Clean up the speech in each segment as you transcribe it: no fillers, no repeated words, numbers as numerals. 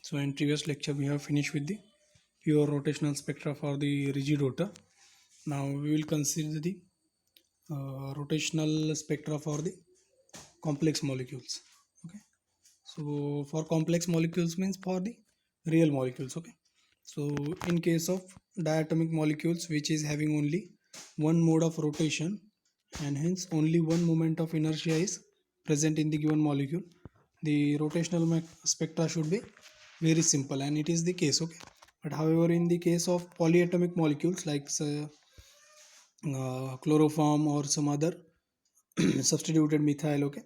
So in previous lecture we have finished with the pure rotational spectra for the rigid rotor. Now we will consider the rotational spectra for the complex molecules. Okay. So for complex molecules means for the real molecules. Okay. So in case of diatomic molecules which is having only one mode of rotation and hence only one moment of inertia is present in the given molecule, the rotational spectra should be very simple, and it is the case. Okay. But however, in the case of polyatomic molecules like chloroform or some other substituted methyl, okay,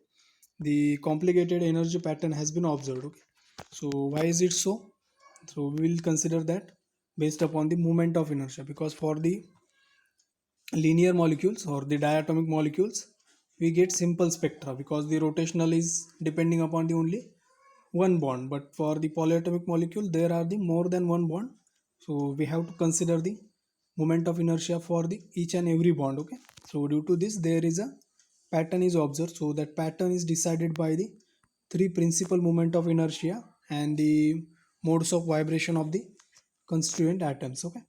the complicated energy pattern has been observed. Okay. So why is it so? So we will consider that based upon the moment of inertia, because for the linear molecules or the diatomic molecules we get simple spectra because the rotational is depending upon the only one bond. But for the polyatomic molecule there are the more than one bond, so we have to consider the moment of inertia for the each and every bond. Okay. So due to this there is a pattern is observed, so that pattern is decided by the three principal moment of inertia and the modes of vibration of the constituent atoms. Okay.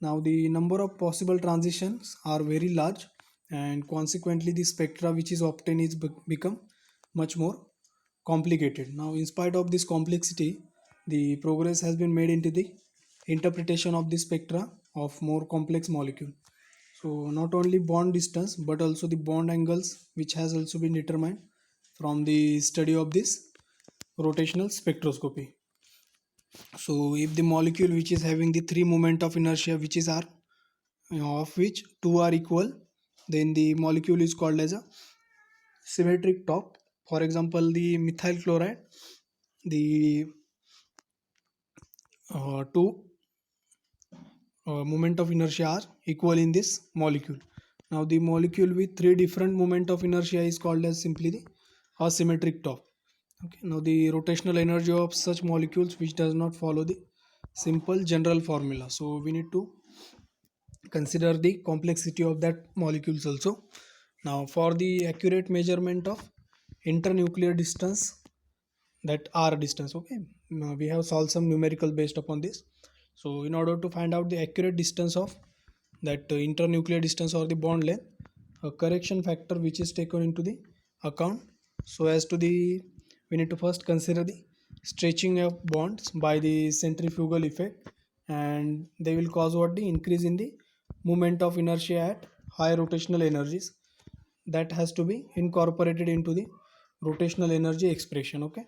Now the number of possible transitions are very large, and consequently the spectra which is obtained is become much more complicated. Now in spite of this complexity, the progress has been made into the interpretation of the spectra of more complex molecule. So not only bond distance but also the bond angles which has also been determined from the study of this rotational spectroscopy. So if the molecule which is having the three moment of inertia which is r, of which two are equal, then the molecule is called as a symmetric top. For example, the methyl chloride, the two moment of inertia are equal in this molecule. Now the molecule with three different moment of inertia is called as simply the asymmetric top. Okay. Now the rotational energy of such molecules which does not follow the simple general formula, so we need to consider the complexity of that molecules also. Now for the accurate measurement of internuclear distance, that r distance, okay, now we have solved some numerical based upon this. So in order to find out the accurate distance of that internuclear distance or the bond length, a correction factor which is taken into the account, so as to the we need to first consider the stretching of bonds by the centrifugal effect, and they will cause what the increase in the moment of inertia at high rotational energies, that has to be incorporated into the rotational energy expression. Okay.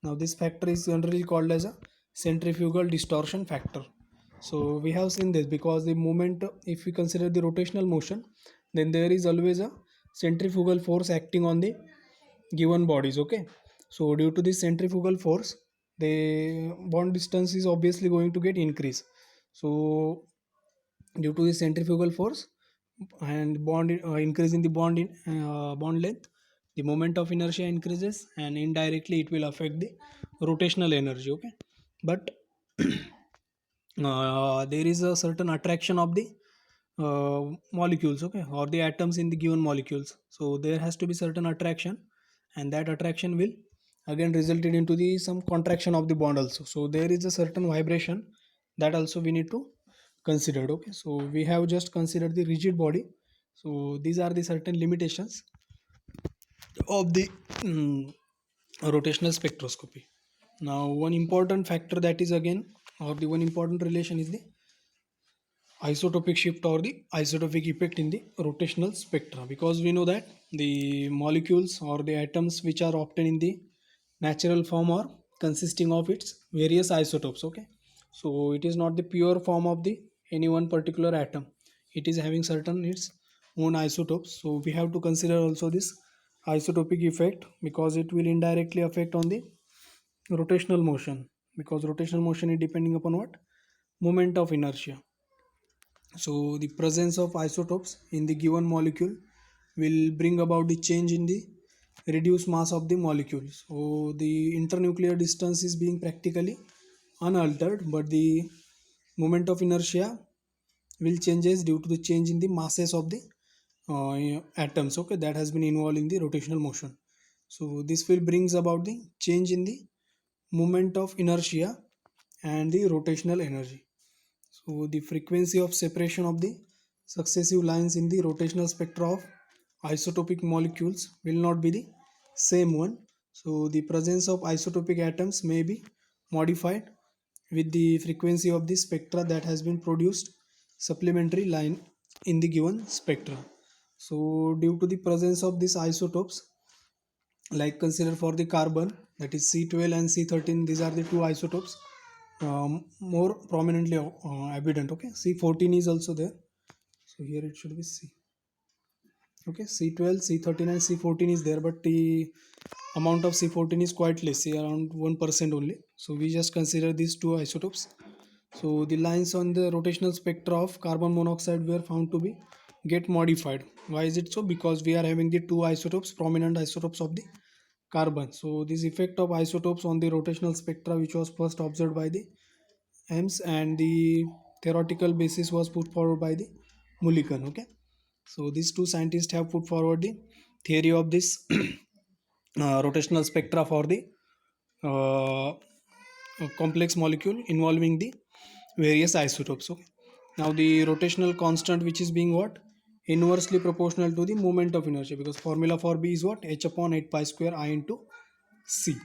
Now this factor is generally called as a centrifugal distortion factor. So we have seen this because the moment, if we consider the rotational motion, then there is always a centrifugal force acting on the given bodies. Okay. So due to this centrifugal force, the bond distance is obviously going to get increase. So due to the centrifugal force and bond increase in the bond length, the moment of inertia increases and indirectly it will affect the rotational energy. Okay. But there is a certain attraction of the molecules, okay, or the atoms in the given molecules. So there has to be certain attraction, and that attraction will again resulted into the some contraction of the bond also. So there is a certain vibration that also we need to consider. Okay. So we have just considered the rigid body. So these are the certain limitations of the rotational spectroscopy. Now one important factor that is again, or the one important relation is the isotopic shift or the isotopic effect in the rotational spectra, because we know that the molecules or the atoms which are obtained in the natural form are consisting of its various isotopes. Okay. So it is not the pure form of the any one particular atom, it is having certain its own isotopes. So we have to consider also this isotopic effect, because it will indirectly affect on the rotational motion, because rotational motion is depending upon what moment of inertia. So the presence of isotopes in the given molecule will bring about the change in the reduced mass of the molecule. So the internuclear distance is being practically unaltered, but the moment of inertia will changes due to the change in the masses of the atoms, okay, that has been involved in the rotational motion. So this will brings about the change in the moment of inertia and the rotational energy. So the frequency of separation of the successive lines in the rotational spectra of isotopic molecules will not be the same one. So the presence of isotopic atoms may be modified with the frequency of the spectra that has been produced supplementary line in the given spectra. So due to the presence of these isotopes, like consider for the carbon, that is C12 and C13, these are the two isotopes more prominently evident. Okay, C14 is also there, so here it should be C. Okay, C12, C13 and C14 is there, but the amount of C14 is quite less, say around 1% only. So we just consider these two isotopes. So the lines on the rotational spectra of carbon monoxide were found to be get modified. Why is it so? Because we are having the two isotopes, prominent isotopes of the carbon. So this effect of isotopes on the rotational spectra, which was first observed by the Ames, and the theoretical basis was put forward by the Mulliken. Okay, so these two scientists have put forward the theory of this rotational spectra for the uh, complex molecule involving the various isotopes. Okay, now the rotational constant, which is being what, inversely proportional to the moment of inertia, because formula for B is what, h upon 8 pi square I into C.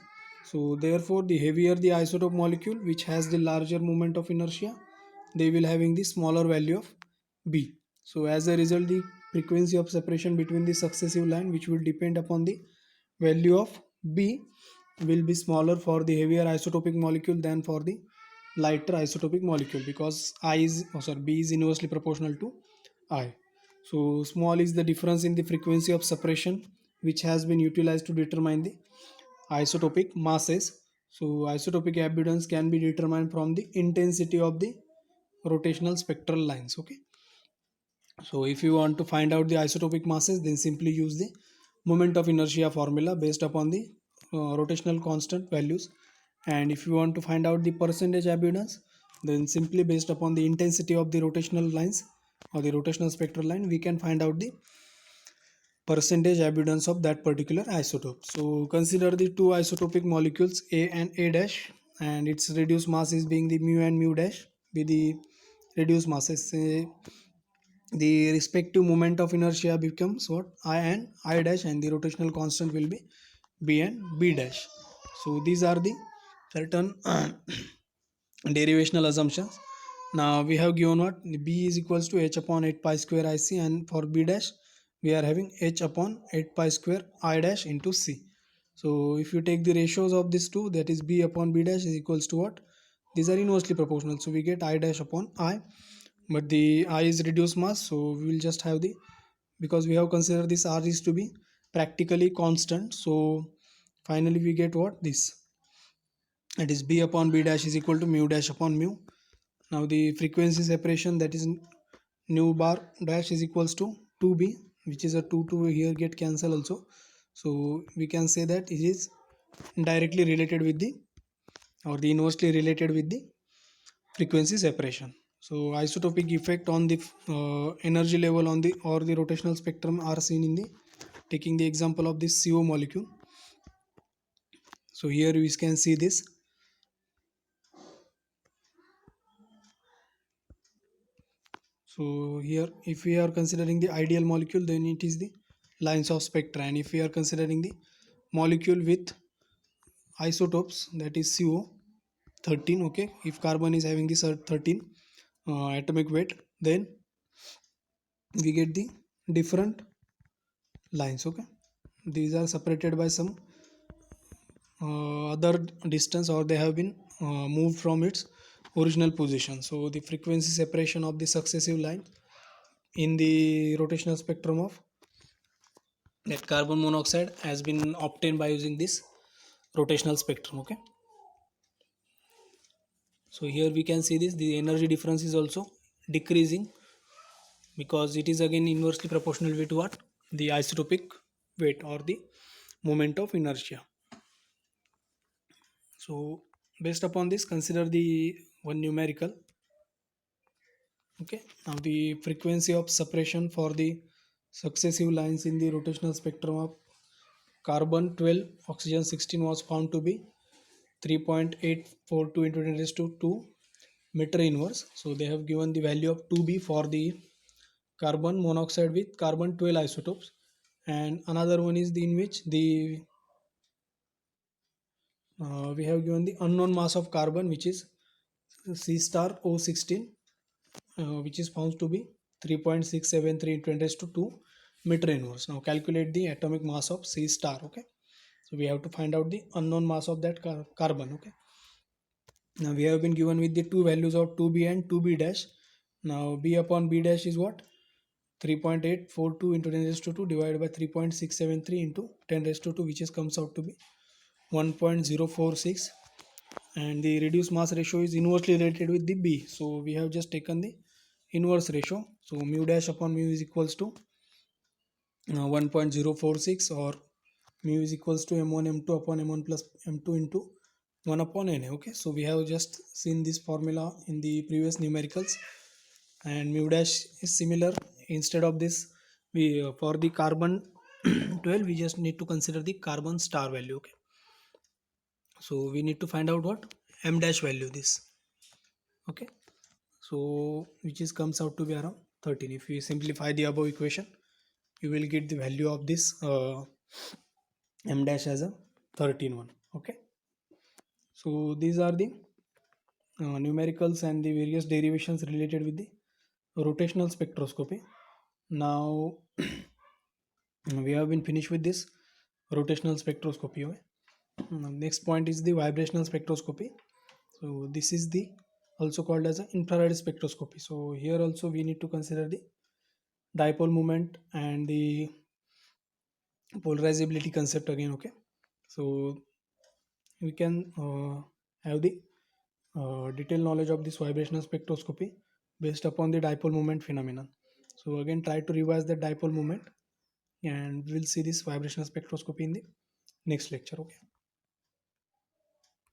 So therefore the heavier the isotope molecule which has the larger moment of inertia, they will having the smaller value of B. So as a result, the frequency of separation between the successive line, which will depend upon the value of B, will be smaller for the heavier isotopic molecule than for the lighter isotopic molecule, because B is inversely proportional to I. So small is the difference in the frequency of separation which has been utilized to determine the isotopic masses. So isotopic abundance can be determined from the intensity of the rotational spectral lines. Okay, so if you want to find out the isotopic masses, then simply use the moment of inertia formula based upon the rotational constant values. And if you want to find out the percentage abundance, then simply based upon the intensity of the rotational lines or the rotational spectral line, we can find out the percentage abundance of that particular isotope. So consider the two isotopic molecules A and A dash, and its reduced mass is being the mu and mu dash with the reduced masses. Say the respective moment of inertia becomes what, I and I dash, and the rotational constant will be B and B dash. So these are the certain derivational assumptions. Now we have given what, B is equals to h upon 8 pi square IC, and for B dash we are having h upon 8 pi square I dash into C. So if you take the ratios of these two, that is B upon B dash is equals to what, these are inversely proportional, so we get I dash upon I, but the I is reduced mass, so we will just have the, because we have considered this R is to be practically constant, so finally we get what, this, that is B upon B dash is equal to mu dash upon mu. Now the frequency separation, that is nu bar dash is equals to 2b, which is a 2 here get cancel also. So we can say that it is directly related with the, or the inversely related with the frequency separation. So isotopic effect on the energy level on the or the rotational spectrum are seen in the, taking the example of this CO molecule. So here we can see this. So here if we are considering the ideal molecule, then it is the lines of spectra, and if we are considering the molecule with isotopes, that is CO 13. Okay, if carbon is having this 13 atomic weight, then we get the different lines. Okay, these are separated by some other distance, or they have been moved from its original position. So the frequency separation of the successive line in the rotational spectrum of that carbon monoxide has been obtained by using this rotational spectrum. Okay, so here we can see this, the energy difference is also decreasing, because it is again inversely proportional with what, the isotopic weight or the moment of inertia. So based upon this, consider the one numerical. Okay, now the frequency of separation for the successive lines in the rotational spectrum of carbon 12 oxygen 16 was found to be 3.842 into 10 raised to 2 meter inverse. So they have given the value of 2b for the carbon monoxide with carbon 12 isotopes, and another one is the in which the we have given the unknown mass of carbon, which is C star O16, which is found to be 3.673 into 10 raised to 2 meter inverse. Now calculate the atomic mass of C star. Okay, so we have to find out the unknown mass of that carbon. Okay, now we have been given with the two values of 2b and 2b dash. Now b upon b dash is what? 3.842 into 10 raised to 2 divided by 3.673 into 10 raised to 2, which is comes out to be 1.046, and the reduced mass ratio is inversely related with the b, so we have just taken the inverse ratio. So mu dash upon mu is equals to 1.046, or mu is equals to m1 m2 upon m1 plus m2 into 1 upon na. Okay, so we have just seen this formula in the previous numericals, and mu dash is similar. Instead of this, we for the carbon 12 we just need to consider the carbon star value. Okay, so we need to find out what m dash value this. Okay, so which is comes out to be around 13. If we simplify the above equation, you will get the value of this m dash as a 13 one. Okay, so these are the numericals and the various derivations related with the rotational spectroscopy. Now we have been finished with this rotational spectroscopy. Okay? Next point is the vibrational spectroscopy. So this is the also called as an infrared spectroscopy. So here also we need to consider the dipole moment and the polarizability concept again. Okay, so we can have the detailed knowledge of this vibrational spectroscopy based upon the dipole moment phenomenon. So again, try to revise the dipole moment, and we'll see this vibrational spectroscopy in the next lecture. Okay.